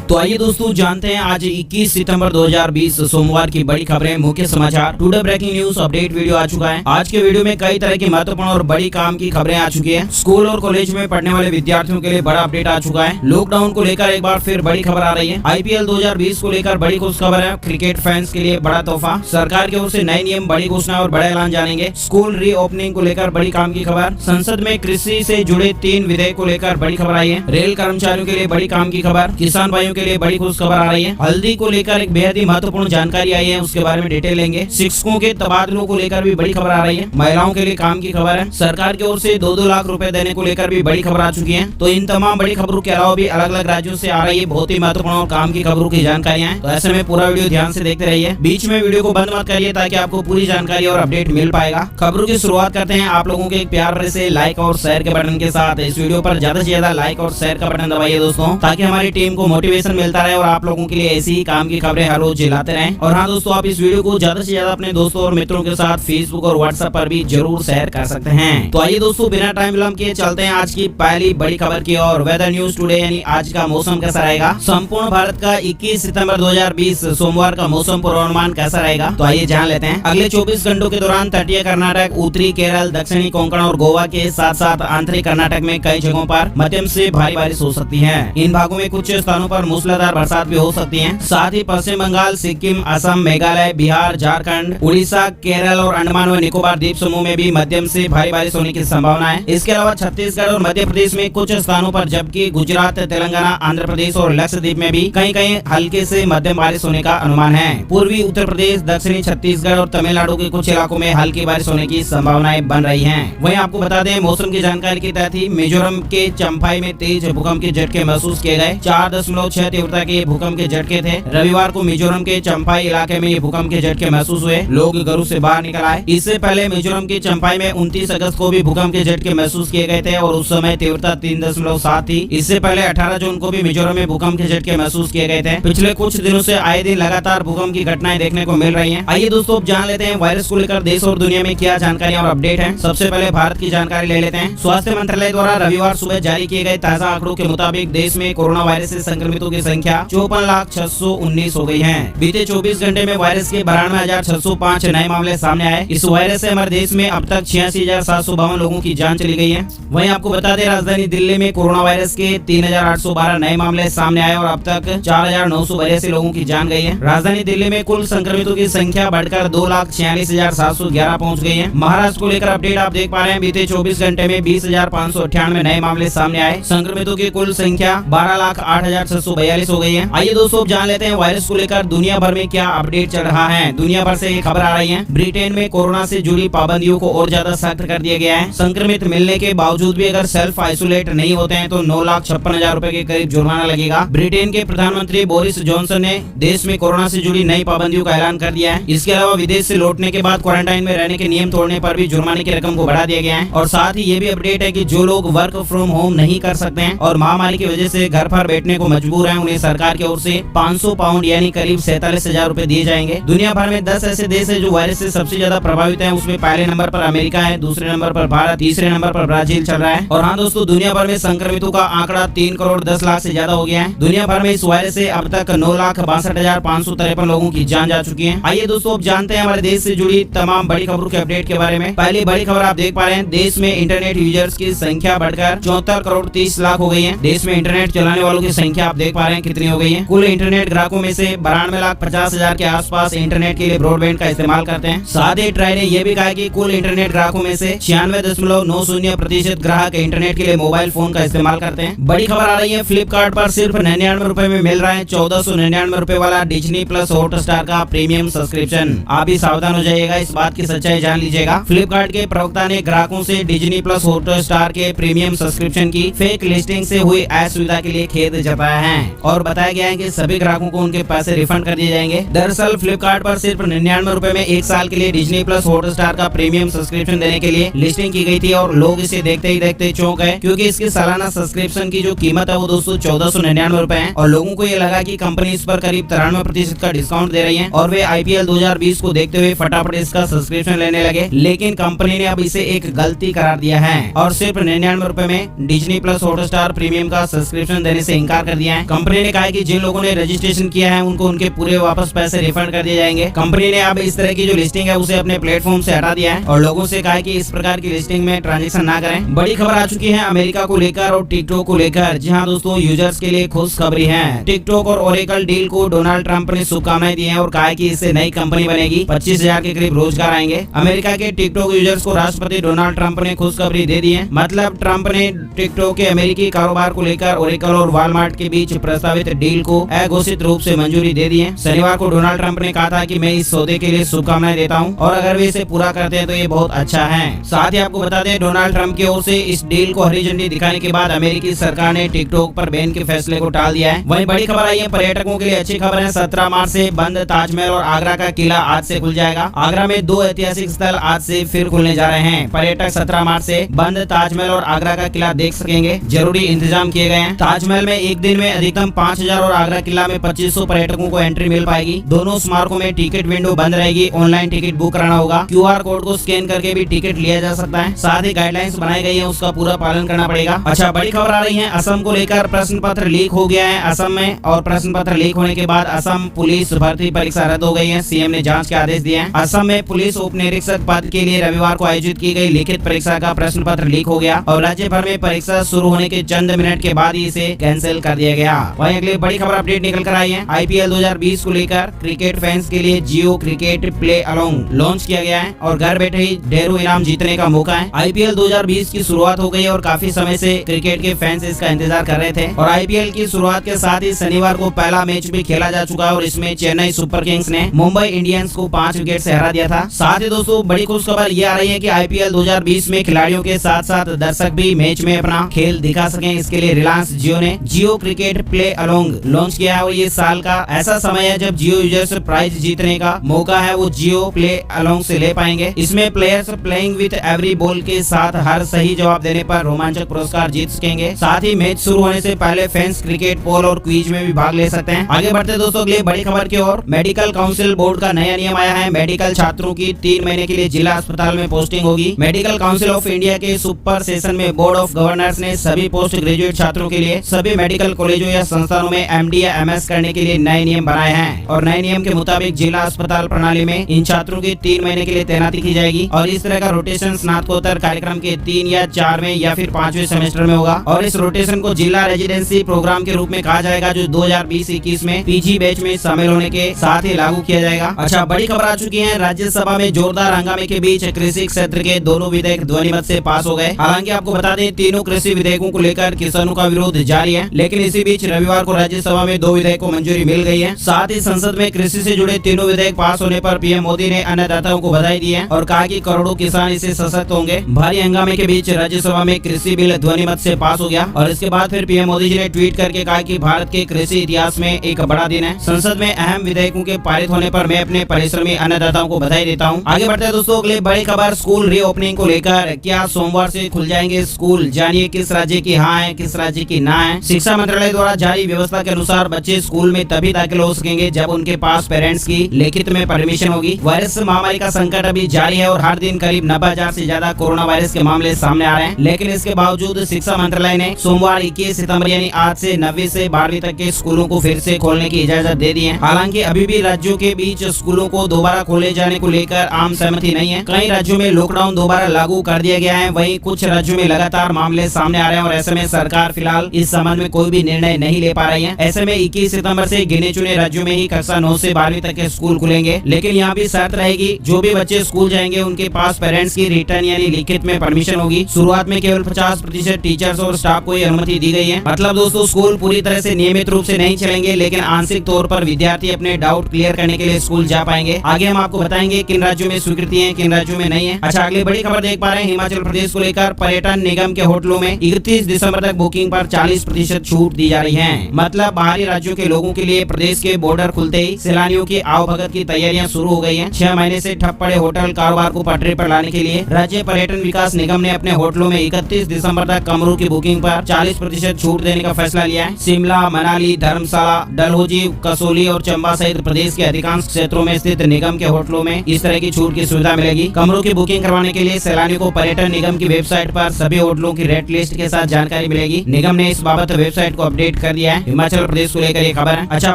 तो आइए दोस्तों जानते हैं आज 21 सितंबर 2020 सोमवार की बड़ी खबरें, मुख्य समाचार। Today breaking news update video आ चुका है। आज के वीडियो में कई तरह की महत्वपूर्ण और बड़ी काम की खबरें आ चुकी है। स्कूल और कॉलेज में पढ़ने वाले विद्यार्थियों के लिए बड़ा अपडेट आ चुका है। लॉकडाउन को लेकर एक बार फिर बड़ी खबर आ रही है। IPL 2020 को लेकर बड़ी खुश खबर है। क्रिकेट फैंस के लिए बड़ा तोहफा, सरकार की ओर से नए नियम, बड़ी घोषणा और बड़ा ऐलान जानेंगे। स्कूल रीओपनिंग को लेकर बड़ी काम की खबर। संसद में कृषि से जुड़े 3 विधेयक को लेकर बड़ी खबर आई है। रेल कर्मचारियों के लिए बड़ी काम की खबर, किसान भाइयों के लिए बड़ी खुश खबर आ रही है। हल्दी को लेकर एक बेहद ही महत्वपूर्ण जानकारी आई है, उसके बारे में डिटेल लेंगे। शिक्षकों के तबादलों को लेकर भी बड़ी खबर आ रही है। महिलाओं के लिए काम की खबर है। सरकार की ओर से 2-2 लाख रुपए देने को लेकर भी बड़ी खबर आ चुकी है। तो इन तमाम बड़ी खबरों के अलावा भी अलग अलग राज्यों से आ रही है बहुत ही महत्वपूर्ण और काम की खबरों की जानकारियां हैं। तो ऐसे में पूरा वीडियो ध्यान से देखते रहिए, बीच में वीडियो को बंद मत करिए ताकि आपको पूरी जानकारी और अपडेट मिल पाएगा। खबरों की शुरुआत करते हैं आप लोगों के एक प्यार भरे से लाइक और शेयर के बटन के साथ। इस वीडियो पर ज्यादा से ज्यादा लाइक और शेयर का बटन दबाइए दोस्तों, ताकि हमारी टीम को मोटिवेशन मिलता रहे और आप लोगों के लिए ऐसी ही काम की खबरें हर रोज लाते रहें। और हाँ दोस्तों, आप इस वीडियो को ज्यादा से ज्यादा अपने दोस्तों और मित्रों के साथ फेसबुक और व्हाट्सएप पर भी जरूर शेयर कर सकते हैं। तो आइए दोस्तों, बिना टाइम विलंब किए चलते हैं आज की पहली बड़ी खबर की ओर। वेदर न्यूज टुडे यानी आज का मौसम कैसा रहेगा। संपूर्ण भारत का 21 सितंबर 2020 सोमवार का मौसम पूर्वानुमान कैसा रहेगा, तो आइए जान लेते हैं। अगले 24 घंटों के दौरान तटीय कर्नाटक, उत्तरी केरल, दक्षिणी कोंकण और गोवा के साथ साथ आंतरिक कर्नाटक में कई जगहों पर मध्यम से भारी बारिश हो सकती है। इन भागों में कुछ स्थानों पर मूसलाधार बरसात भी हो सकती है। साथ ही पश्चिम बंगाल, सिक्किम, असम, मेघालय, बिहार, झारखंड, उड़ीसा, केरल और अंडमान व निकोबार द्वीप समूह में भी मध्यम से भारी बारिश होने की संभावना है। इसके अलावा छत्तीसगढ़ और मध्य प्रदेश में कुछ स्थानों पर, जबकि गुजरात, तेलंगाना, आंध्र प्रदेश और लक्षद्वीप में भी कहीं कहीं हल्के से मध्यम बारिश होने का अनुमान है। पूर्वी उत्तर प्रदेश, दक्षिणी छत्तीसगढ़ और तमिलनाडु के कुछ इलाकों में हल्की बारिश होने की संभावनाएं बन रही है। वहीं आपको बता दें, मौसम की जानकारी के तहत ही मिजोरम के चंफाई में तेज भूकंप के झटके महसूस किए गए। 4.6 तीव्रता के भूकंप के झटके थे। रविवार को मिजोरम के चंफाई इलाके में ये भूकंप के झटके महसूस हुए। लोग घरों से बाहर निकल आए। इससे पहले मिजोरम के चंफाई में 29 अगस्त को भी भूकंप के झटके महसूस किए गए थे और उस समय तीव्रता 3.7 थी। इससे पहले 18 जून को भी मिजोरम में भूकंप के झटके महसूस किए गए थे। पिछले कुछ दिनों से आए दिन लगातार भूकंप की घटनाएं देखने को मिल रही हैं। आइए दोस्तों, जान लेते हैं वायरस को लेकर देश और दुनिया में क्या जानकारियां और अपडेट है। सबसे पहले भारत की जानकारी ले लेते हैं। स्वास्थ्य मंत्रालय द्वारा रविवार सुबह जारी किए गए ताजा आंकड़ों के मुताबिक देश में कोरोना वायरस से संक्रमितों की संख्या 54,619 हो गई है। बीते 24 घंटे में वायरस के 92,605 नए मामले सामने आए। इस वायरस से हमारे देश में अब तक 86,752 लोगों की जान चली गई है। वहीं आपको बता दें, राजधानी दिल्ली में कोरोना वायरस के 3,812 नए मामले सामने आए और अब तक 4,982 लोगों की जान गई है। राजधानी दिल्ली में कुल संक्रमितों की संख्या बढ़कर 2,46,711 पहुँच गई है। महाराष्ट्र को लेकर अपडेट आप देख पा रहे हैं। बीते 24 घंटे में 20,598 नए मामले सामने आए। संक्रमितों की कुल संख्या 12,08,642 हो गई है। आइए दोस्तों, जान लेते हैं वायरस को लेकर दुनिया भर में क्या अपडेट चल रहा है। दुनिया भर से ये खबर आ रही है। ब्रिटेन में कोरोना से जुड़ी पाबंदियों को और ज्यादा सख्त कर दिया गया है। संक्रमित मिलने के बावजूद भी अगर सेल्फ आइसोलेट नहीं होते हैं तो 9,56,000 रुपए के करीब जुर्माना लगेगा। ब्रिटेन के प्रधानमंत्री बोरिस जॉनसन ने देश में कोरोना से जुड़ी नई पाबंदियों का ऐलान कर दिया है। इसके अलावा विदेश से लौटने के बाद क्वारंटाइन में रहने के नियम तोड़ने पर भी जुर्माने की रकम को बढ़ा दिया गया है। और साथ ही ये भी अपडेट है कि जो लोग वर्क फ्रॉम होम नहीं कर सकते हैं और महामारी की वजह से घर पर बैठने को मजबूर हैं, उन्हें सरकार की ओर से 500 पाउंड यानी करीब 47,000 रुपए दिए जाएंगे। दुनिया भर में 10 ऐसे देश है जो वायरस से सबसे ज्यादा प्रभावित हैं। उसमें पहले नंबर पर अमेरिका है, दूसरे नंबर पर भारत, तीसरे नंबर पर ब्राजील चल रहा है। और हाँ दोस्तों, दुनिया भर में संक्रमितों का आंकड़ा 3 करोड़ 10 लाख से ज्यादा हो गया है। दुनिया भर में इस वायरस से अब तक 9,62,553 लोगों की जान जा चुकी है। आइए दोस्तों, अब जानते हैं हमारे देश से जुड़ी तमाम बड़ी खबरों के अपडेट के बारे में। पहली बड़ी खबर आप देख पा रहे हैं, देश में इंटरनेट यूजर्स की संख्या बढ़कर 74 करोड़ 30 लाख हो गई है। देश में इंटरनेट चलाने वालों की संख्या आप देख पा रहे हैं कितनी हो गई है। कुल इंटरनेट ग्राहकों में से 92,50,000 के आसपास इंटरनेट के लिए ब्रॉडबैंड का इस्तेमाल करते हैं। साथ ही ट्राई ने यह भी कहा कि कुल इंटरनेट ग्राहकों में से 96.90% ग्राहक इंटरनेट के लिए मोबाइल फोन का इस्तेमाल करते हैं। बड़ी खबर आ रही है, फ्लिपकार्ट पर सिर्फ 99 रुपए में मिल रहा है 1499 रुपए वाला डिज्नी प्लस हॉटस्टार का प्रीमियम सब्सक्रिप्शन। आप भी सावधान हो जाइएगा, इस बात की सच्चाई जान लीजिएगा। फ्लिपकार्ट के प्रवक्ता ने ग्राहकों से डिज्नी प्लस हॉटस्टार के प्रीमियम सब्सक्रिप्शन की फेक लिस्टिंग से हुई असुविधा के लिए खेद जताया है और बताया गया है कि सभी ग्राहकों को उनके पैसे रिफंड कर दिए जाएंगे। दरअसल फ्लिपकार्ट पर सिर्फ 99 रुपए में 1 साल के लिए डिज्नी प्लस हॉटस्टार का प्रीमियम सब्सक्रिप्शन देने के लिए लिस्टिंग की गई थी और लोग इसे देखते ही देखते चौंक गए, क्योंकि इसकी सालाना सब्सक्रिप्शन की जो कीमत है वो दोस्तों 1499 रुपए है। और लोगों को ये लगा कि कंपनी इस पर करीब 93% का डिस्काउंट दे रही है और वे IPL 2020 को देखते हुए फटाफट इसका सब्सक्रिप्शन लेने लगे। लेकिन कंपनी ने अब इसे एक गलती करार दिया है और सिर्फ 99 रुपए में डिज्नी प्लस हॉटस्टार प्रीमियम का सब्सक्रिप्शन देने से इनकार कर दिया है। कंपनी ने कहा है कि जिन लोगों ने रजिस्ट्रेशन किया है उनको उनके पूरे वापस पैसे रिफंड कर दिए जाएंगे। कंपनी ने अब इस तरह की जो लिस्टिंग है उसे अपने प्लेटफॉर्म से हटा दिया है और लोगों से कहा है कि इस प्रकार की लिस्टिंग में ट्रांजेक्शन ना करें। बड़ी खबर आ चुकी है अमेरिका को लेकर और टिकटॉक को लेकर। जी हाँ दोस्तों, यूजर्स के लिए खुशखबरी है। टिकटॉक और ओरेकल डील को डोनाल्ड ट्रंप ने शुभकामनाएं दी है और कहा है कि इससे नई कंपनी बनेगी, 25,000 के करीब रोजगार आएंगे। अमेरिका के टिकटॉक यूजर्स को राष्ट्रपति डोनाल्ड ट्रंप ने खुशखबरी दे दी है। मतलब ट्रंप ने टिकटॉक के अमेरिकी कारोबार को लेकर ओरेकल और वॉलमार्ट के बीच प्रस्तावित डील को अघोषित रूप से मंजूरी दे दी है। शनिवार को डोनाल्ड ट्रंप ने कहा था कि मैं इस सौदे के लिए शुभकामनाएं देता हूं और अगर वे इसे पूरा करते हैं तो ये बहुत अच्छा है। साथ ही आपको बता दें, डोनाल्ड ट्रंप की ओर से इस डील को हरी झंडी दिखाने के बाद अमेरिकी सरकार ने टिकटॉक पर बैन के फैसले को टाल दिया है। वहीं बड़ी खबर आई है पर्यटकों के लिए अच्छी खबर है। 17 मार्च से बंद ताजमहल और आगरा का किला आज से खुल जाएगा। आगरा में 2 ऐतिहासिक स्थल आज से फिर खुलने जा रहे हैं। पर्यटक 17 मार्च से बंद ताजमहल और आगरा का किला देख सकेंगे। जरूरी इंतजाम किए गए हैं। ताजमहल में एक दिन में अधिकतम 5,000 और आगरा किला में 2500 पर्यटकों को एंट्री मिल पाएगी। दोनों स्मारकों में टिकट विंडो बंद रहेगी। ऑनलाइन टिकट बुक कराना होगा। QR कोड को स्कैन करके भी टिकट लिया जा सकता है। साथ ही गाइडलाइंस बनाई गई है, उसका पूरा पालन करना पड़ेगा। अच्छा, बड़ी खबर आ रही है असम को लेकर। प्रश्न पत्र लीक हो गया है असम में और प्रश्न पत्र लीक होने के बाद असम पुलिस भर्ती परीक्षा रद्द हो गई है। सीएम ने जांच के आदेश दिए हैं। असम में पुलिस उप निरीक्षक पद के लिए रविवार को आयोजित की गई लिखित परीक्षा का प्रश्न पत्र लीक हो गया और राज्य भर में परीक्षा शुरू होने के चंद मिनट के बाद ही इसे कैंसिल कर दिया गया। वहीं अगली बड़ी खबर अपडेट निकल कर आई है। IPL 2020 को लेकर क्रिकेट फैंस के लिए जियो क्रिकेट प्ले अलोंग लॉन्च किया गया है और घर बैठे ही ढेरों इनाम जीतने का मौका है। IPL 2020 की शुरुआत हो गई है और काफी समय से क्रिकेट के फैंस इसका इंतजार कर रहे थे और IPL की शुरुआत के साथ ही शनिवार को पहला मैच भी खेला जा चुका है और इसमें चेन्नई सुपर किंग्स ने मुंबई इंडियंस को 5 विकेट से हरा दिया था। साथ ही दोस्तों बड़ी खुश खबर ये आ रही है कि IPL 2020 में खिलाड़ियों के साथ साथ दर्शक भी मैच में अपना खेल दिखा सकें। इसके लिए रिलायंस जियो ने जियो क्रिकेट प्ले अलोंग लॉन्च किया है और ये साल का ऐसा समय है जब जियो यूजर्स प्राइज जीतने का मौका है वो जियो प्ले अलोंग से ले पाएंगे। इसमें players playing with every ball के साथ हर सही जवाब देने पर रोमांचक पुरस्कार जीत सकेंगे। साथ ही मैच शुरू होने से पहले फैंस क्रिकेट पोल और क्विज में भी भाग ले सकते हैं। आगे बढ़ते दोस्तों अगली बड़ी खबर की ओर। मेडिकल काउंसिल बोर्ड का नया नियम आया है। मेडिकल छात्रों की 3 महीने के लिए जिला अस्पताल में पोस्टिंग होगी। मेडिकल काउंसिल ऑफ इंडिया के सुपर सेशन में बोर्ड ऑफ गवर्नर्स ने सभी पोस्ट ग्रेजुएट छात्रों के लिए सभी मेडिकल कॉलेजों या संस्थानों में MD या MS करने के लिए नए नियम बनाए हैं और नए नियम के मुताबिक जिला अस्पताल प्रणाली में इन छात्रों की 3 महीने के लिए तैनाती की जाएगी और इस तरह का रोटेशन स्नातकोत्तर कार्यक्रम के 3 या 4 में या फिर 5वें सेमेस्टर में होगा और इस रोटेशन को जिला रेजिडेंसी प्रोग्राम के रूप में कहा जाएगा जो 2020-21 में PG बैच में शामिल होने के साथ ही लागू किया जाएगा। अच्छा, बड़ी खबर आ चुकी है। राज्यसभा में जोरदार हंगामे के बीच कृषि क्षेत्र के दोनों विधेयक ध्वनिमत से पास हो गए। हालांकि आपको बता दें तीनों कृषि विधेयकों को लेकर किसानों का विरोध जारी है, लेकिन इसी बीच रविवार को राज्यसभा में 2 विधेयक को मंजूरी मिल गई है। साथ ही संसद में कृषि से जुड़े तीनों विधेयक पास होने पर PM मोदी ने अन्नदाताओं को बधाई दी है और कहा कि करोड़ों किसान इससे सशक्त होंगे। भारी हंगामे के बीच राज्यसभा में कृषि बिल ध्वनिमत से पास हो गया और इसके बाद फिर PM मोदी जी ने ट्वीट करके कहा कि भारत के कृषि इतिहास में एक बड़ा दिन है। संसद में अहम विधेयकों के पारित होने पर मैं अपने परिश्रमी अन्नदाताओं को बधाई देता हूं। आगे बढ़ते हैं दोस्तों अगली बड़ी खबर स्कूल रीओपनिंग को लेकर। क्या सोमवार से खुल जाएंगे स्कूल? जानिए किस राज्य की हाँ है, किस राज्य की ना है। शिक्षा मंत्रालय द्वारा जारी व्यवस्था के अनुसार बच्चे स्कूल में तभी दाखिल हो सकेंगे जब उनके पास पेरेंट्स की लिखित में परमिशन होगी। वायरस महामारी का संकट अभी जारी है और हर दिन करीब 90,000 से ज्यादा कोरोना वायरस के मामले सामने आ रहे हैं, लेकिन इसके बावजूद शिक्षा मंत्रालय ने सोमवार 21 सितंबर यानी आज से 9वीं से 12वीं तक के स्कूलों को फिर से खोलने की इजाजत दे दी है। हालांकि अभी भी राज्यों के बीच स्कूलों को दोबारा खोले जाने को लेकर आम सहमति नहीं है। कई राज्यों में लॉकडाउन दोबारा लागू कर दिया गया है, वहीं कुछ राज्यों में लगातार मामले सामने आ रहे हैं और ऐसे में सरकार फिलहाल इस संबंध में कोई भी निर्णय नहीं ले पा रही है। ऐसे में 21 सितंबर से गिने चुने राज्यों में ही कक्षा 9 से 12वीं तक के स्कूल खुलेंगे, लेकिन यहाँ भी शर्त रहेगी जो भी बच्चे स्कूल जाएंगे उनके पास पेरेंट्स की रिटर्न यानी लिखित में परमिशन होगी। शुरुआत में केवल 50% टीचर्स और स्टाफ को अनुमति दी गई है। मतलब दोस्तों स्कूल पूरी तरह से नियमित रूप से नहीं चलेंगे, लेकिन आंशिक तौर पर विद्यार्थी अपने डाउट क्लियर करने के लिए स्कूल जा पाएंगे। आगे हम आपको बताएंगे किन राज्यों में स्वीकृति है, किन राज्यों में नहीं है। अच्छा, अगली बड़ी खबर देख पा रहे हैं हिमाचल प्रदेश को लेकर। पर्यटन निगम के होटलों में 31 दिसंबर तक बुकिंग पर 40% छूट दी जा रही है। मतलब बाहरी राज्यों के लोगों के लिए प्रदेश के बॉर्डर खुलते ही सैलानियों की आवभगत की तैयारियां शुरू हो गई हैं। 6 महीने से ठप पड़े होटल कारोबार को पटरी पर लाने के लिए राज्य पर्यटन विकास निगम ने अपने होटलों में 31 दिसंबर तक कमरों की बुकिंग पर 40% छूट देने का फैसला लिया है। शिमला, मनाली, धर्मशाला, डलहौजी, कसौली और चंबा सहित प्रदेश के अधिकांश क्षेत्रों में स्थित निगम के होटलों में इस तरह की छूट की सुविधा मिलेगी। कमरों की बुकिंग करवाने के लिए सैलानियों को पर्यटन निगम की वेबसाइट पर सभी होटलों की रेट लिस्ट के साथ जानकारी मिलेगी। निगम ने इस बाबत वेबसाइट को अपडेट कर दिया है। हिमाचल प्रदेश को लेकर ये खबर है। अच्छा,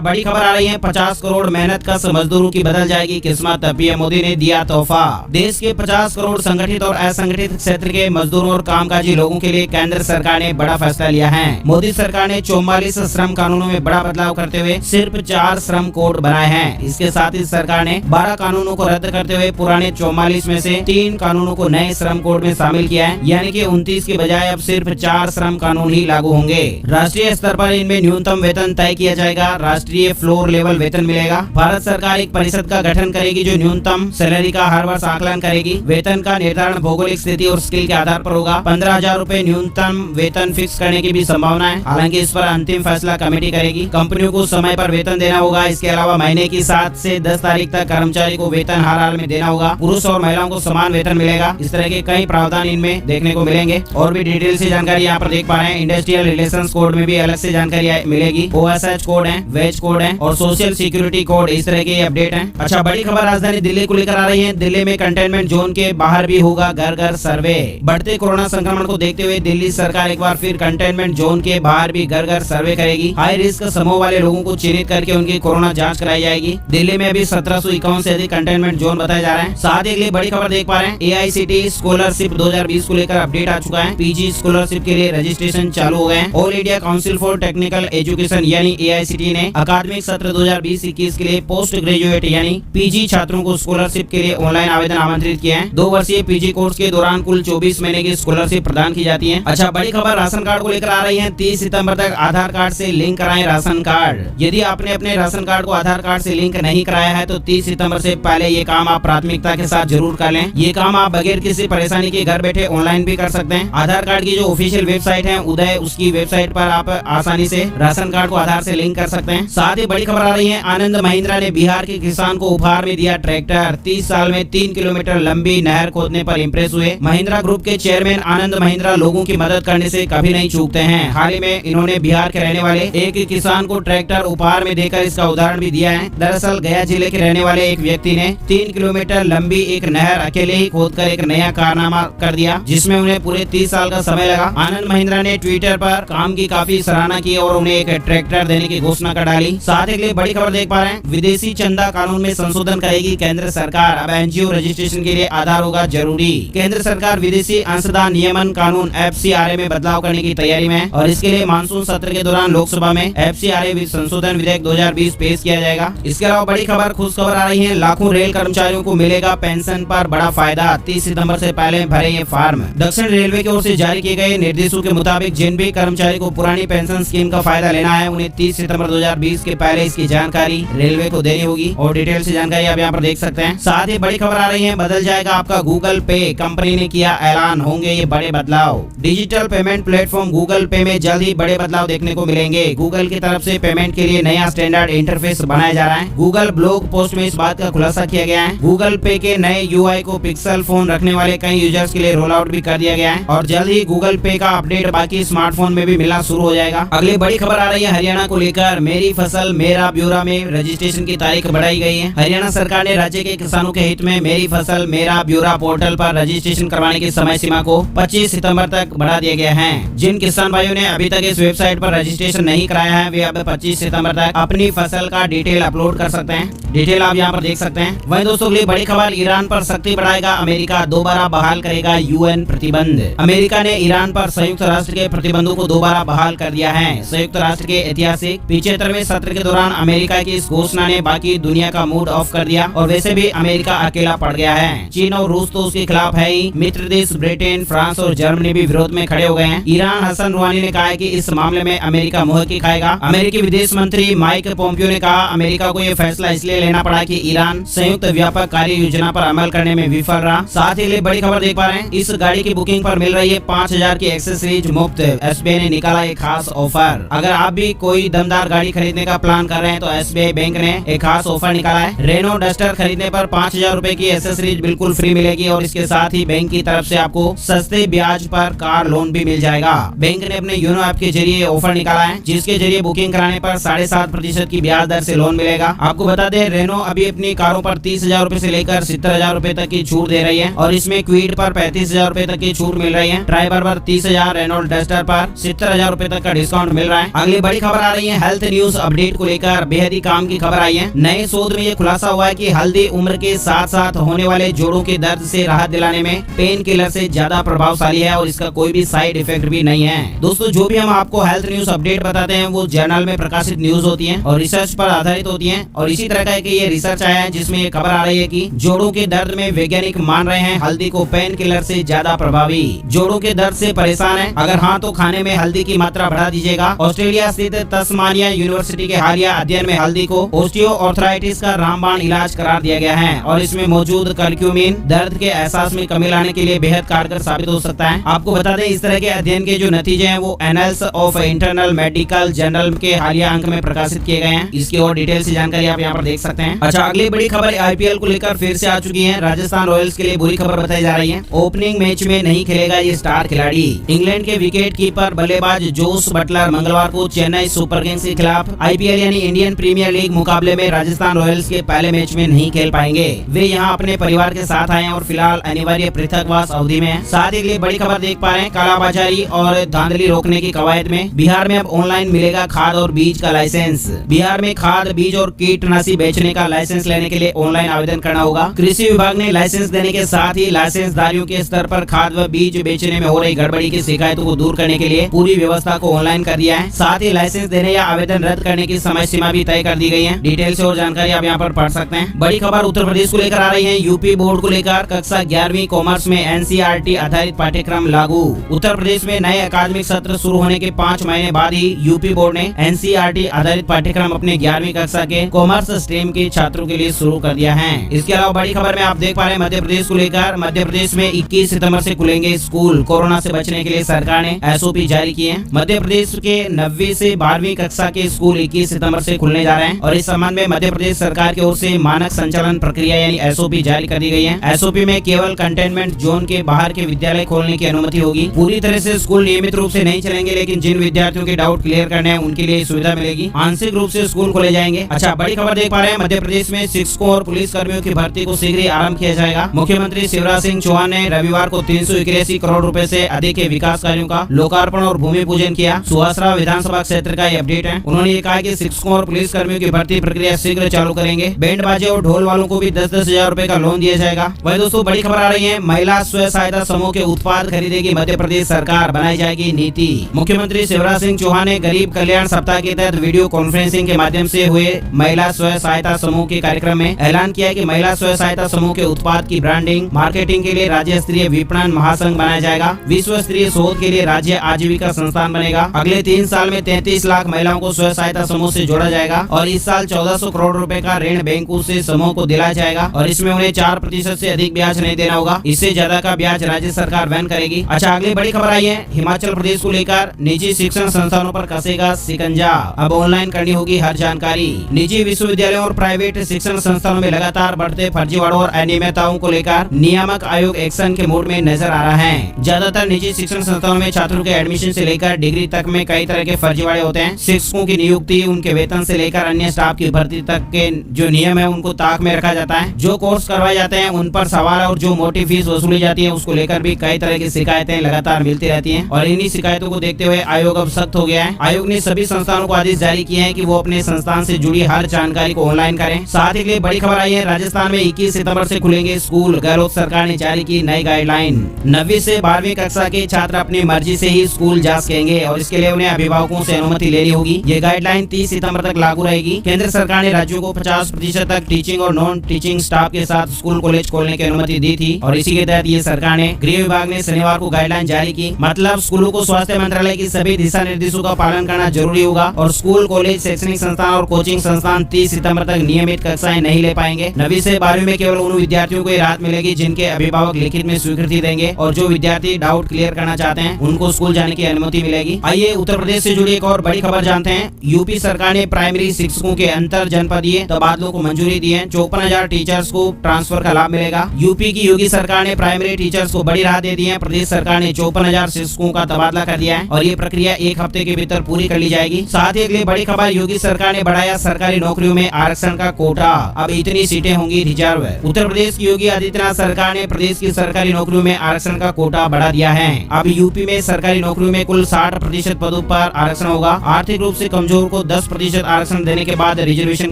बड़ी खबर आ रही है, 50 करोड़ मेहनत कश मजदूरों की बदल जाएगी किस्मत, पीएम मोदी ने दिया तोहफा। देश के 50 करोड़ संगठित और असंगठित क्षेत्र के मजदूरों और कामकाजी लोगों के लिए केंद्र सरकार ने बड़ा फैसला लिया है। मोदी सरकार ने 44 श्रम कानूनों में बड़ा बदलाव करते हुए सिर्फ 4 श्रम कोड बनाए हैं। इसके साथ ही सरकार ने 12 कानूनों को रद्द करते हुए पुराने 44 में से 3 कानूनों को नए श्रम कोड में शामिल किया है, यानी कि 29 के बजाय अब सिर्फ 4 श्रम कानून ही लागू होंगे। राष्ट्रीय स्तर पर इनमें न्यूनतम वेतन तय किया जाएगा, राष्ट्रीय फ्लोर लेवल वेतन मिलेगा। भारत सरकार एक परिषद का गठन करेगी जो न्यूनतम सैलरी का हर वर्ष आकलन करेगी। वेतन का निर्धारण भौगोलिक स्थिति और स्किल के आधार पर होगा। 15,000 रूपए न्यूनतम वेतन फिक्स करने की भी संभावना है। हालांकि इस पर अंतिम फैसला कमेटी करेगी। कंपनियों को समय पर वेतन देना होगा। इसके अलावा महीने की 7 से 10 तारीख तक कर्मचारी को वेतन हर हाल में देना होगा। पुरुष और महिलाओं को समान वेतन मिलेगा। इस तरह के कई प्रावधान इनमें देखने को मिलेंगे। और भी डिटेल से जानकारी यहाँ पर देख पा रहे हैं। इंडस्ट्रियल रिलेशंस कोड में भी अलग से जानकारी मिलेगी। OSH कोड है, वेज कोड है और सोशल सिक्योरिटी कोड, इस तरह के अपडेट है। अच्छा, बड़ी खबर राजधानी दिल्ली को लेकर आ रही है। दिल्ली में कंटेनमेंट जोन के बाहर भी होगा घर घर सर्वे। बढ़ते कोरोना संक्रमण को देखते हुए दिल्ली सरकार एक बार फिर कंटेनमेंट जोन के बाहर भी घर घर सर्वे करेगी। हाई रिस्क समूह वाले लोगों को चिन्हित करके उनकी कोरोना जांच कराई जाएगी। दिल्ली में अभी 1751 से अधिक कंटेनमेंट जोन बताए जा रहे हैं। साथ ही अगली बड़ी खबर देख पा रहे हैं। AICTE स्कॉलरशिप 2020 को लेकर अपडेट आ चुका है। PG स्कॉलरशिप के लिए रजिस्ट्रेशन चालू हो गए हैं। All India council for technical education यानी AICTE ने अकादमिक सत्र 2020-21 के लिए पोस्ट ग्रेजुएट यानी PG छात्रों को स्कॉलरशिप के लिए ऑनलाइन आवेदन आमंत्रित किए हैं। 2 वर्षीय PG कोर्स के दौरान कुल 24 महीने की स्कॉलरशिप प्रदान की जाती है। अच्छा, बड़ी खबर राशन कार्ड को लेकर आ रही है। 30 सितंबर तक आधार कार्ड से लिंक कराएं राशन कार्ड। यदि आपने अपने राशन कार्ड को आधार कार्ड से लिंक नहीं कराया है तो 30 सितंबर से पहले ये काम आप प्राथमिकता के साथ जरूर कर लें। ये काम आप बगैर किसी परेशानी के घर बैठे ऑनलाइन भी कर सकते हैं। आधार कार्ड की जो ऑफिशियल वेबसाइट है उदय, उसकी वेबसाइट पर आप आसानी से राशन कार्ड को आधार से लिंक कर सकते हैं। साथ ही बड़ी खबर आ रही है। आनंद महिंद्रा ने बिहार के किसान को उपहार में दिया ट्रैक्टर। 30 साल में 3 किलोमीटर लंबी नहर खोदने पर इंप्रेस हुए। महिंद्रा ग्रुप के चेयरमैन आनंद महिंद्रा लोगों की मदद करने से कभी नहीं चूकते हैं। हाल ही में इन्होंने बिहार के रहने वाले एक किसान को ट्रैक्टर उपहार में देकर इसका उदाहरण भी दिया है। दरअसल गया जिले के रहने वाले एक व्यक्ति ने 3 किलोमीटर लंबी एक नहर अकेले ही खोदकर एक नया कारनामा कर दिया, जिसमें उन्हें पूरे 30 साल का समय लगा। आनंद महिंद्रा ने ट्विटर पर काम की काफी सराहना की और उन्हें एक ट्रैक्टर देने की घोषणा कर डाली। साथ ही अगली बड़ी खबर देख पा रहे हैं। विदेशी चंदा कानून में संशोधन करेगी केंद्र सरकार। अब NGO रजिस्ट्रेशन के लिए आधार होगा जरूरी। केंद्र सरकार विदेशी अंशदान नियमन कानून FCRA में बदलाव करने की तैयारी में है और इसके लिए मानसून सत्र के दौरान लोकसभा में FCRA संशोधन विधेयक 2020 पेश किया जाएगा। इसके अलावा बड़ी खबर, खुश खबर आ रही है। लाखों रेल कर्मचारियों को मिलेगा पेंशन पर बड़ा फायदा। 30 सितंबर से पहले भरे ये फॉर्म। दक्षिण रेलवे की ओर से जारी किए गए निर्देशों के मुताबिक जिन भी कर्मचारी को पुरानी पेंशन स्कीम का फायदा लेना है उन्हें 30 सितंबर 2020 के पहले इसकी जानकारी रेलवे को देनी होगी और डिटेल से जानकारी आप यहाँ पर देख सकते हैं। साथ ही बड़ी खबर आ रही है। बदल जाएगा आपका गूगल पे। कंपनी ने किया ऐलान, होंगे ये बड़े बदलाव। डिजिटल पेमेंट प्लेटफॉर्म गूगल पे में जल्द ही बड़े बदलाव देखने को मिलेंगे। गूगल की तरफ से पेमेंट के लिए नया स्टैंडर्ड इंटरफेस बनाया जा रहा है। गूगल ब्लॉग पोस्ट में इस बात का खुलासा किया गया है। गूगल पे के नए UI को पिक्सल फोन रखने वाले कई यूजर्स के लिए रोल आउट भी कर दिया गया है और जल्द ही गूगल पे का अपडेट बाकी स्मार्टफोन में भी मिलना शुरू हो जाएगा। अगली बड़ी खबर आ रही है हरियाणा को लेकर। मेरी फसल मेरा ब्यौरा में रजिस्ट्रेशन की तारीख बढ़ाई गई है। हरियाणा सरकार ने राज्य के किसानों के हित में मेरी फसल मेरा ब्यौरा पोर्टल पर रजिस्ट्रेशन करवाने की समय सीमा को 25 सितंबर तक बढ़ा दिया गया है। जिन किसान भाइयों ने अभी तक इस वेबसाइट पर रजिस्ट्रेशन नहीं कराया है वे अब 25 सितंबर तक अपनी फसल का डिटेल अपलोड कर सकते हैं। डिटेल आप यहाँ पर देख सकते हैं। वहीं दोस्तों अगली बड़ी खबर, ईरान पर सख्ती बढ़ाएगा अमेरिका, दोबारा बहाल करेगा UN प्रतिबंध। अमेरिका ने ईरान पर संयुक्त राष्ट्र के प्रतिबंधों को दोबारा बहाल कर दिया है। संयुक्त राष्ट्र के ऐतिहासिक 75वें सत्र के दौरान अमेरिका की इस घोषणा ने बाकी दुनिया का मूड ऑफ कर दिया और वैसे भी अमेरिका अकेला पड़ गया है। चीन और रूस तो उसके खिलाफ है ही, मित्र देश ब्रिटेन, फ्रांस और जर्मनी भी विरोध में खड़े हो गए हैं। ईरान हसन रूहानी ने कहा है कि इस मामले में अमेरिका मुंह की खाएगा। अमेरिकी विदेश मंत्री माइक पोम्पियो ने कहा अमेरिका को यह फैसला इसलिए लेना पड़ा कि ईरान संयुक्त व्यापक कार्य योजना पर अमल करने में विफल रहा। साथ ही बड़ी खबर देख पा रहे हैं। इस गाड़ी की बुकिंग पर मिल रही है 5000 की एक्सेसरीज मुफ्त। SBI ने निकाला एक खास ऑफर। अगर आप भी कोई दमदार गाड़ी खरीदने का प्लान कर रहे हैं तो SBI बैंक ने एक खास ऑफर निकाला है। रेनो डस्टर खरीदने पर 5000 रूपए की एक्सेसरीज बिल्कुल फ्री मिलेगी और इसके साथ ही बैंक की तरफ से आपको सस्ते ब्याज पर कार लोन भी मिल जाएगा। बैंक ने अपने योनो ऐप के जरिए ऑफर निकाला है जिसके जरिए बुकिंग कराने पर 7.5% की ब्याज दर से लोन मिलेगा। आपको बता दें रेनो अभी अपनी कारों पर 30,000 रूपए से लेकर 70,000 रूपए तक की छूट दे रही है और इसमें क्विड पर 35,000 रूपए तक की छूट मिल रही है। ड्राइवर पर 30,000, रेनॉल्ट डस्टर पर 70,000 रूपए तक का डिस्काउंट मिल रहा है। अगली बड़ी खबर आ रही है हेल्थ न्यूज अपडेट को लेकर बेहद ही काम की खबर आई है। नए शोध में ये खुलासा हुआ है कि हल्दी उम्र के साथ साथ होने वाले जोड़ों के दर्द से राहत दिलाने में पेन किलर से ज्यादा प्रभावशाली है और इसका कोई भी साइड इफेक्ट भी नहीं है। दोस्तों, जो भी हम आपको हेल्थ न्यूज अपडेट बताते हैं वो जर्नल में प्रकाशित न्यूज होती है और रिसर्च पर आधारित होती है। और इसी तरह का ये रिसर्च आया है जिसमें ये खबर आ रही है कि जोड़ों के दर्द में वैज्ञानिक मान रहे हैं हल्दी को पेन किलर से ज्यादा प्रभावी। जोड़ों के दर्द से परेशान है? अगर हाँ तो खाने में हल्दी की मात्रा बढ़ा दीजिएगा। ऑस्ट्रेलिया स्थित तस्मानिया यूनिवर्सिटी के हालिया अध्ययन में हल्दी को ओस्टियोआर्थराइटिस का रामबाण इलाज करार दिया गया है और इसमें मौजूद करक्यूमिन दर्द के एहसास में कमी लाने के लिए बेहद कारगर साबित हो सकता है। आपको बता दें इस तरह के अध्ययन के जो नतीजे हैं वो annals of internal medical journal के हालिया अंक में प्रकाशित किए गए हैं। इसकी और डिटेल से जानकारी आप यहाँ पर देख सकते हैं। अच्छा, अगली बड़ी खबर आईपीएल को लेकर फिर से आ चुकी है। राजस्थान रॉयल्स के लिए बुरी खबर बताई जा रही है। ओपनिंग मैच में नहीं खेलेगा ये स्टार खिलाड़ी। इंग्लैंड के विकेट कीपर बल्लेबाज जोस बटलर मंगलवार को चेन्नई सुपर किंग्स के खिलाफ आईपीएल यानी इंडियन प्रीमियर लीग मुकाबले में राजस्थान रॉयल्स के पहले मैच में नहीं खेल पाएंगे। वे यहाँ अपने परिवार के साथ आए हैं और फिलहाल अनिवार्य पृथकवास अवधि में है। साथ ही बड़ी खबर देख पा रहे हैं कालाबाजारी और धांधली रोकने की कवायद में बिहार में अब ऑनलाइन मिलेगा खाद और बीज का लाइसेंस। बिहार में खाद, बीज और कीटनाशी बेचने का लाइसेंस लेने के लिए ऑनलाइन आवेदन करना होगा। कृषि विभाग ने लाइसेंस देने के साथ ही लाइसेंसधारियों के स्तर पर खाद व बीज बेचने में हो रही गड़बड़ी की शिकायतों को दूर करने के लिए पूरी व्यवस्था को ऑनलाइन कर दिया है। साथ ही लाइसेंस देने या आवेदन रद्द करने की समय सीमा भी तय कर दी गई है। डिटेल से और जानकारी आप यहाँ पर पढ़ सकते हैं। बड़ी खबर उत्तर प्रदेश को लेकर आ रही है। यूपी बोर्ड को लेकर कक्षा 11वीं कॉमर्स में एनसीईआरटी आधारित पाठ्यक्रम लागू। उत्तर प्रदेश में नए अकादमिक सत्र शुरू होने के 5 महीने बाद ही यूपी बोर्ड ने एनसीईआरटी आधारित पाठ्यक्रम अपने 11वीं कक्षा के कॉमर्स स्ट्रीम के छात्रों के लिए शुरू कर दिया है। इसके अलावा बड़ी खबर में आप देख पा रहे हैं मध्य प्रदेश को लेकर। मध्य प्रदेश में 21 सितंबर से खुलेंगे स्कूल। कोरोना से बचने के लिए सरकार ने एसओपी जारी किए हैं। मध्य प्रदेश के 9वीं से 12वीं कक्षा के स्कूल 21 सितंबर से खुलने जा रहे हैं और इस संबंध में मध्य प्रदेश सरकार की ओर से मानक संचालन प्रक्रिया यानी एसओपी जारी कर दी गई है। एसओपी में केवल कंटेनमेंट जोन के बाहर के विद्यालय खोलने की अनुमति होगी। पूरी तरह से स्कूल नियमित रूप से नहीं चलेंगे, लेकिन जिन विद्यार्थियों के डाउट क्लियर करने हैं उनके लिए सुविधा मिलेगी। आंशिक रूप से स्कूल खोले जाएंगे। अच्छा, बड़ी खबर देख पा रहे हैं मध्य प्रदेश में शिक्षकों और पुलिस कर्मियों की भर्ती को शीघ्र ही आरंभ किया जाएगा। मुख्यमंत्री शिवराज सिंह चौहान ने रविवार को 381 करोड़ रुपए से अधिक के विकास कार्यों का लोकार्पण और भूमि पूजन किया। सुहासरा विधानसभा क्षेत्र का ये अपडेट है। उन्होंने ये कहा कि शिक्षकों और पुलिस कर्मियों की भर्ती प्रक्रिया शीघ्र चालू करेंगे। बैंड बाजे और ढोल वालों को भी 10-10 हजार रुपए का लोन दिया जाएगा। वही दोस्तों, बड़ी खबर आ रही है। महिला स्व सहायता समूह के उत्पाद खरीदेगी मध्य प्रदेश सरकार, बनाई जाएगी नीति। मुख्यमंत्री शिवराज सिंह चौहान ने गरीब कल्याण सप्ताह के तहत वीडियो कॉन्फ्रेंसिंग के माध्यम से हुए महिला स्व सहायता समूह के कार्यक्रम में ऐलान किया कि महिला स्व सहायता समूह के उत्पाद की ब्रांडिंग मार्केटिंग के लिए राज्य स्तरीय विपणन महासंघ बनाया जाएगा। विश्व स्तरीय शोध के लिए राज्य आजीविका संस्थान बनेगा। अगले 3 साल में 33 लाख महिलाओं को स्व सहायता समूह से जोड़ा जाएगा और इस साल 1400 करोड़ रुपए का ऋण बैंकों से समूह को दिलाया जाएगा और इसमें उन्हें 4% से अधिक ब्याज नहीं देना होगा। इससे ज्यादा का ब्याज राज्य सरकार वहन करेगी। अच्छा, अगली बड़ी खबर आई है हिमाचल प्रदेश को लेकर। निजी शिक्षण संस्थानों पर कसेगा शिकंजा, अब ऑनलाइन करनी होगी हर जानकारी। निजी विश्वविद्यालयों और प्राइवेट शिक्षण संस्थानों में लगातार बढ़ते फर्जीवाड़ों और अनियमितताओं को लेकर नियामक आयोग एक्शन के मोड में नजर आ रहा है। ज्यादातर निजी शिक्षण संस्थानों में छात्रों के एडमिशन से लेकर डिग्री तक में कई तरह के फर्जीवाड़े होते हैं। शिक्षकों की नियुक्ति, उनके वेतन से लेकर अन्य स्टाफ की भर्ती तक के जो नियम है उनको ताक में रखा जाता है। जो कोर्स करवाए जाते हैं उन पर सवाल और जो मोटी फीस वसूली जाती है उसको लेकर भी कई तरह की शिकायतें लगातार मिलती रहती हैं और इन्हीं शिकायतों को देखते हुए आयोग अब सख्त हो गया है। आयोग ने सभी संस्थानों को आदेश जारी किए हैं कि वो अपने संस्थान से जुड़ी हर जानकारी को ऑनलाइन करें। साथ ही बड़ी खबर आई है राजस्थान में 21 सितंबर से खुलेंगे स्कूल। गहलोत सरकार ने जारी की नई गाइडलाइन। 9वीं से 12वीं कक्षा के छात्र अपनी मर्जी से ही स्कूल जा सकेंगे और इसके लिए उन्हें अभिभावकों से अनुमति लेनी होगी। ये गाइडलाइन 30 सितंबर तक लागू रहेगी। केंद्र सरकार ने राज्यों को 50% तक टीचिंग और नॉन टीचिंग स्टाफ के साथ स्कूल कॉलेज खोलने की अनुमति दी थी और इसी के तहत ये सरकार ने गृह विभाग ने शनिवार को गाइडलाइन जारी की। मतलब स्कूलों को स्वास्थ्य मंत्रालय की सभी दिशा निर्देशों का पालन करना जरूरी होगा और स्कूल, कॉलेज, शैक्षणिक संस्थान और कोचिंग संस्थान 30 सितंबर तक नियमित कक्षाएं नहीं ले पाएंगे। 9वीं से 12वीं में केवल उन विद्यार्थियों को राहत मिलेगी जिनके अभिभावक लिखित में स्वीकृति देंगे और जो विद्यार्थी डाउट क्लियर करना चाहते हैं उनको स्कूल जाने की अनुमति मिलेगी। आइए उत्तर प्रदेश से जुड़ी एक और बड़ी खबर जानते हैं। यूपी सरकार ने प्राइमरी शिक्षकों के अंतर जनपदीय तबादलों को मंजूरी दी है। 54,000 टीचर्स को ट्रांसफर का लाभ मिलेगा। यूपी की योगी सरकार ने प्राइमरी टीचर्स को बड़ी राहत दे दी है। प्रदेश सरकार ने 54,000 शिक्षकों का तबादला कर दिया है और ये प्रक्रिया 1 हफ्ते के भीतर पूरी कर ली जाएगी। साथ ही अगली बड़ी खबर, योगी सरकार ने बढ़ाया सरकारी नौकरियों में आरक्षण का कोटा, अब इतनी सीटें होंगी रिजर्व। उत्तर प्रदेश की योगी आदित्यनाथ सरकार ने प्रदेश की सरकारी नौकरियों में आरक्षण का कोटा बढ़ा दिया है। अब यूपी में सरकारी नौकरियों में कुल 60% पदों पर आरक्षण होगा। आर्थिक रूप से कमजोर को 10% आरक्षण देने के बाद रिजर्वेशन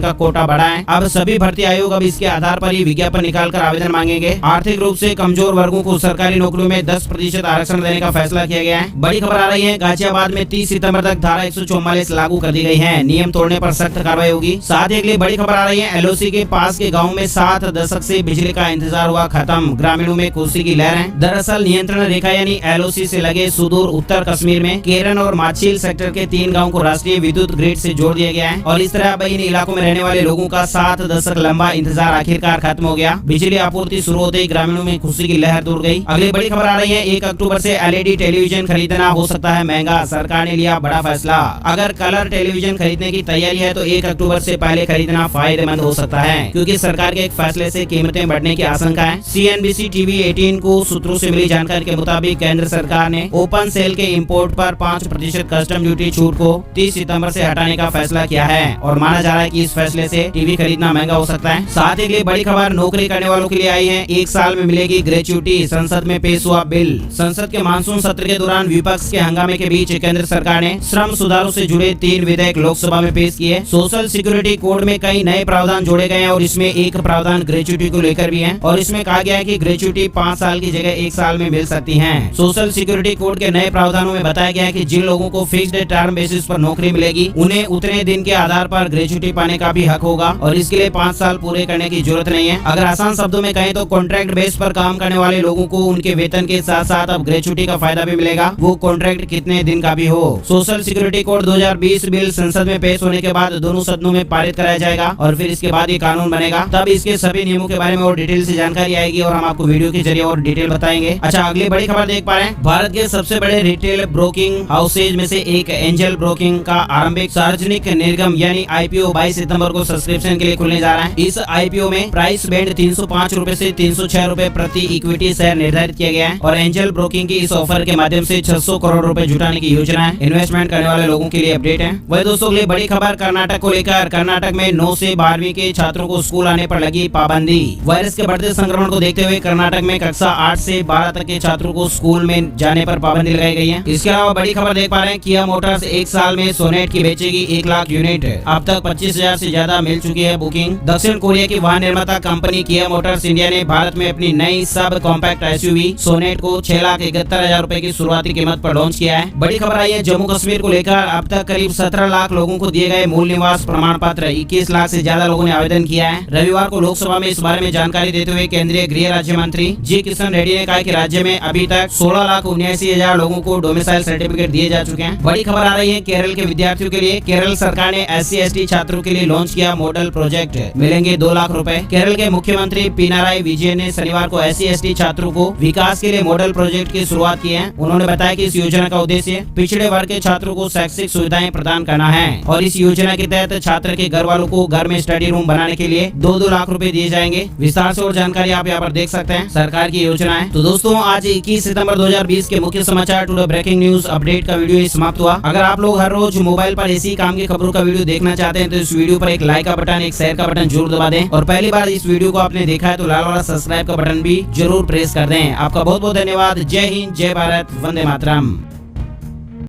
का कोटा बढ़ा है। अब सभी भर्ती आयोग अब इसके आधार पर ही विज्ञापन निकालकर आवेदन मांगेंगे। आर्थिक रूप से कमजोर वर्गों को सरकारी नौकरियों में 10% आरक्षण देने का फैसला किया गया है। बड़ी खबर आ रही है, गाजियाबाद में 30 सितंबर तक धारा 144 लागू कर दी गई है। नियम तोड़ने पर सख्त कार्रवाई होगी। साथ ही अगली बड़ी खबर आ रही है, एलओसी के पास के गाँव में 7 दशक से बिजली का इंतजार हुआ खत्म। ग्रामीणों में खुशी की लहर है। दरअसल नियंत्रण रेखा यानी एलओसी से लगे सुदूर उत्तर कश्मीर में केरन और माछिल सेक्टर के 3 गाँव को राष्ट्रीय विद्युत ग्रिड से जोड़ दिया गया है और इस तरह अब इन इलाकों में रहने वाले लोगों का 7 दशक लंबा इंतजार आखिरकार खत्म हो गया। बिजली आपूर्ति शुरू होते ही ग्रामीणों में खुशी की लहर दौड़ गई। अगली बड़ी खबर आ रही है, 1 अक्टूबर से एलईडी टेलीविजन खरीदना हो सकता है महंगा। सरकार ने लिया बड़ा फैसला। अगर कलर टेलीविजन खरीदने की तैयारी है तो 1 अक्टूबर से पहले खरीदना फायदेमंद हो सकता है, क्योंकि सरकार के एक फैसले से कीमतें बढ़ने की आशंका है। CNBC TV 18 को सूत्रों से मिली जानकारी के मुताबिक केंद्र सरकार ने ओपन सेल के इंपोर्ट पर 5% कस्टम ड्यूटी छूट को 30 सितंबर से हटाने का फैसला किया है और माना जा रहा है कि इस फैसले से टीवी खरीदना महंगा हो सकता है। साथ ही अगली बड़ी खबर नौकरी करने वालों के लिए आई है। 1 साल में मिलेगी ग्रेच्युटी। संसद में पेश हुआ बिल। संसद के मानसून सत्र के दौरान विपक्ष के हंगामे के बीच केंद्र सरकार ने श्रम सुधारों से जुड़े 3 विधेयक लोकसभा में पेश किए। सोशल सिक्योरिटी कोड में कई नए प्रावधान जोड़े गए हैं और इसमें एक प्रावधान ग्रेच्युटी को लेकर भी है और इसमें कहा गया है कि ग्रेच्युटी 5 साल की जगह 1 साल में मिल सकती है। सोशल सिक्योरिटी कोड के नए प्रावधानों में बताया गया है कि जिन लोगों को फिक्स्ड टर्म बेसिस पर नौकरी मिलेगी उन्हें उतने दिन के आधार पर ग्रेच्युटी पाने का भी हक होगा और इसके लिए 5 साल पूरे करने की जरूरत नहीं है। अगर आसान शब्दों में कहें तो कॉन्ट्रैक्ट बेस पर काम करने वाले लोगों को उनके वेतन के साथ साथ अब ग्रेच्युटी का फायदा भी मिलेगा, वो कॉन्ट्रैक्ट कितने दिन का भी हो। सोशल सिक्योरिटी कोड 2020 बिल संसद में पेश होने के बाद दोनों सदनों में पारित कराया जाएगा और फिर इसके बाद ये कानून बनेगा। तब इसके सभी नियमों के बारे में और डिटेल से जानकारी आएगी और हम आपको वीडियो के जरिए और डिटेल बताएंगे। अच्छा, अगली बड़ी खबर देख पा रहे हैं, भारत के सबसे बड़े रिटेल ब्रोकिंग हाउसेज में से एक एंजल ब्रोकिंग का आरंभिक सार्वजनिक निर्गम यानी IPO 22 सितंबर को सब्सक्रिप्शन के लिए खुलने जा रहा है। इस IPO में प्राइस बैंड 305 रुपए से 306 रुपए प्रति इक्विटी शेयर निर्धारित किया गया है और एंजल ब्रोकिंग की इस ऑफर के माध्यम से 600 करोड़ रुपए जुटाने की योजना है। इन्वेस्टमेंट करने वाले लोगों के लिए अपडेट है। वही दोस्तों अगली बड़ी खबर कर्नाटक को लेकर, कर्नाटक में 9 से 12वीं के छात्रों को स्कूल आने पर लगी पाबंदी। वायरस के बढ़ते संक्रमण को देखते हुए कर्नाटक में कक्षा 8 से 12 तक के छात्रों को स्कूल में जाने पर पाबंदी लगाई गई है। इसके अलावा बड़ी खबर देख पा रहे हैं, किया मोटर्स 1 साल में सोनेट की बेचेगी 1 लाख यूनिट। अब तक 25,000 से ज्यादा मिल चुकी है बुकिंग। दक्षिण कोरिया की वाहन निर्माता कंपनी किया मोटर्स इंडिया ने भारत में अपनी नई सब कॉम्पैक्ट SUV सोनेट को 6,71,000 रुपए की शुरुआती कीमत पर लॉन्च किया है। बड़ी खबर आई है जम्मू कश्मीर को लेकर, अब तक करीब 17 लाख लोगों को दिए गए मूल निवास प्रमाण पत्र। 21 लाख से ज्यादा लोगों ने आवेदन किया है। रविवार को लोकसभा में इस बारे में जानकारी देते हुए केंद्रीय गृह राज्य मंत्री जी किशन रेड्डी ने कहा कि राज्य में अभी तक 16,79,000 लोगों को डोमिसाइल सर्टिफिकेट दिए जा चुके हैं। बड़ी खबर आ रही है, केरल के विद्यार्थियों के लिए केरल सरकार ने SC/ST छात्रों के लिए लॉन्च किया मॉडल प्रोजेक्ट, मिलेंगे 2 लाख रुपए। केरल के मुख्यमंत्री पिनाराई विजयन ने शनिवार को SC/ST छात्रों को विकास के लिए मॉडल प्रोजेक्ट की शुरुआत की है। उन्होंने बताया कि इस योजना का उद्देश्य पिछड़े वर्ग के छात्रों को शैक्षिक सुविधाएं प्रदान करना है और इस योजना के तहत छात्र के घर वालों को घर में स्टडी रूम बनाने के लिए 2-2 लाख रुपए दिए जाएंगे। विस्तार से और जानकारी आप यहाँ पर देख सकते हैं, सरकार की योजना है। तो दोस्तों आज 21 सितंबर 2020 के मुख्य समाचार टुडे ब्रेकिंग न्यूज अपडेट का वीडियो समाप्त हुआ। अगर आप लोग हर रोज मोबाइल पर ऐसी काम की खबरों का वीडियो देखना चाहते हैं तो इस वीडियो पर एक लाइक का बटन, एक शेयर का बटन जरूर दबा दें और पहली बार इस वीडियो को आपने देखा है तो लाल वाला सब्सक्राइब का बटन भी जरूर प्रेस कर दें। आपका बहुत बहुत धन्यवाद। जय हिंद, जय भारत, वंदे मातरम।